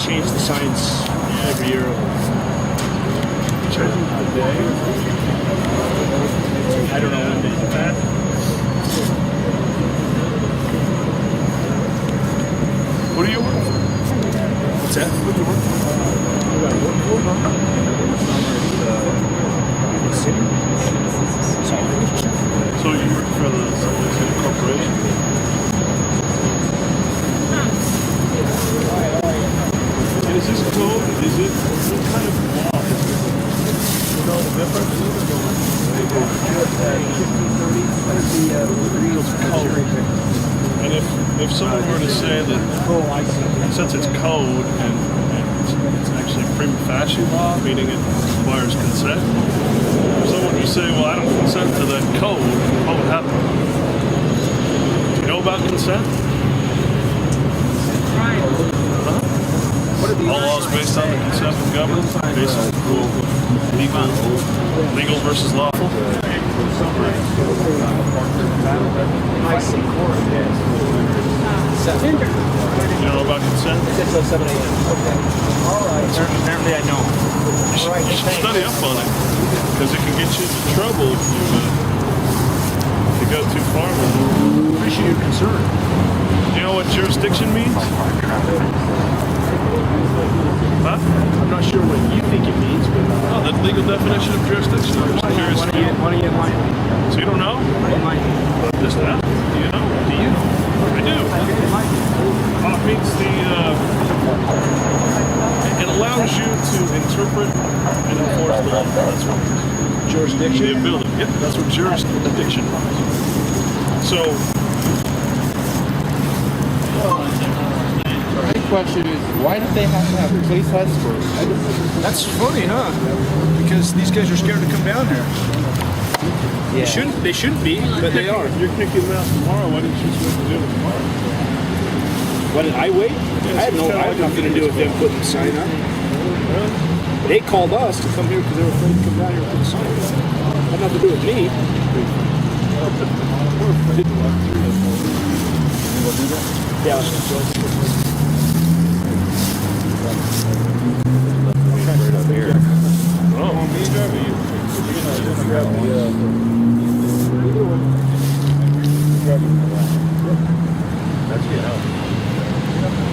change the signs every year. Change the day. I don't know when they do that. What do you work for? What's that? What do you work for? So you work for the Salt Lake City Corporation? And is this code, is it, what kind of law is it? You know the difference? And if someone were to say that since it's code and it's actually prima facie law, meaning it requires consent, if someone would say, well, I don't consent to that code, what would happen? Do you know about consent? All laws based on the consent of government, based on rule, legal versus lawful. I see. You know about consent? 6:07 a.m. Okay. All right. Apparently I know. You should study up on it, because it can get you into trouble if you go too far with it. Appreciate your concern. You know what jurisdiction means? Huh? I'm not sure what you think it means, but Oh, the legal definition of jurisdiction. I'm just curious. why don't you enlighten me? So you don't know? Enlighten me. Just that? Do you know? Do you? I do. Enlighten me. It means it allows you to interpret and enforce the law. That's what it is. Jurisdiction? The ability. Yep, that's what jurisdiction means. So, My question is, why do they have to have police escorts? That's funny, huh? Because these guys are scared to come down here. Yeah. They shouldn't be, but they are. you're kicking them out tomorrow. Why didn't you just do it tomorrow? Why did I wait? I had nothing to do with them putting the sign up. They called us to come here because they were afraid to come down here and put the sign up. Had nothing to do with me. Yeah.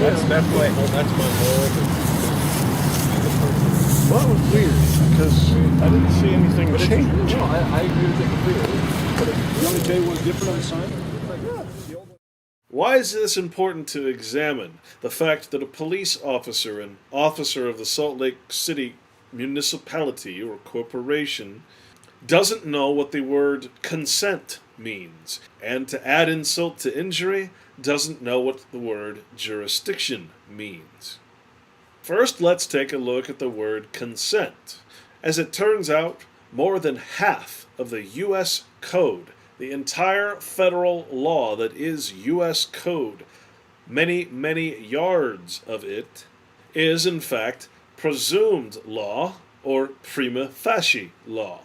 That's my Well, that was weird because I didn't see anything change. No, I agree with it completely. But if the only day was different on the sign, it's like, yeah, the old one. Why is this important to examine? The fact that a police officer and officer of the Salt Lake City municipality or corporation doesn't know what the word consent means, and to add insult to injury, doesn't know what the word jurisdiction means. First, let's take a look at the word consent. As it turns out, more than half of the U.S. Code, the entire federal law that is U.S. Code, many, many yards of it, is in fact presumed law or prima facie law,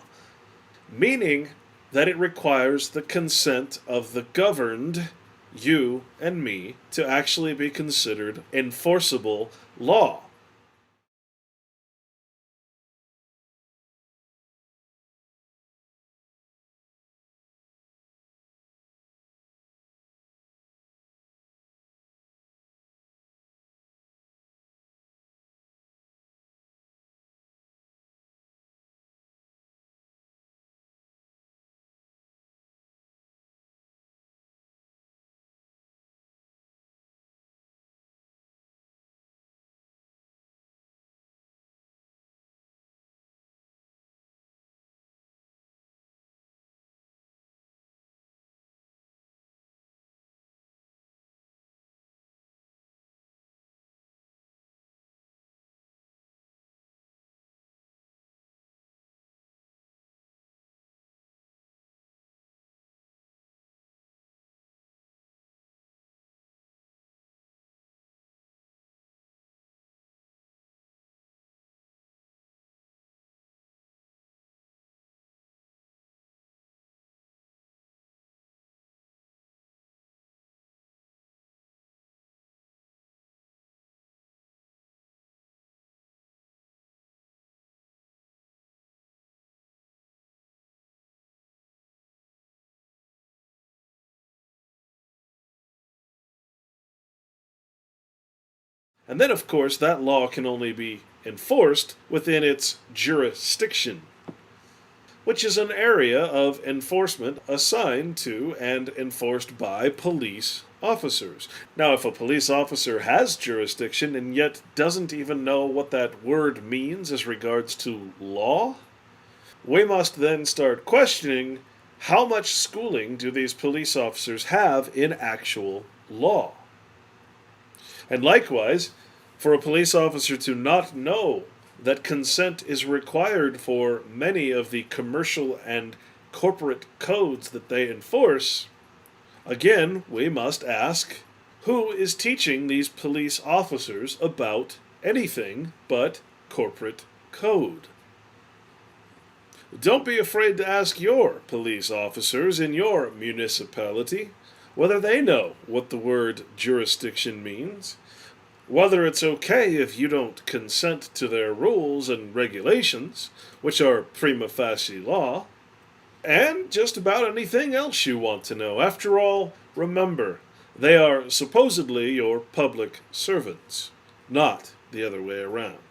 meaning that it requires the consent of the governed, you and me, to actually be considered enforceable law. And then, of course, that law can only be enforced within its jurisdiction, which is an area of enforcement assigned to and enforced by police officers. Now, if a police officer has jurisdiction and yet doesn't even know what that word means as regards to law, we must then start questioning how much schooling do these police officers have in actual law. And likewise, for a police officer to not know that consent is required for many of the commercial and corporate codes that they enforce, again, we must ask, who is teaching these police officers about anything but corporate code? Don't be afraid to ask your police officers in your municipality whether they know what the word jurisdiction means, whether it's okay if you don't consent to their rules and regulations, which are prima facie law, and just about anything else you want to know. After all, remember, they are supposedly your public servants, not the other way around.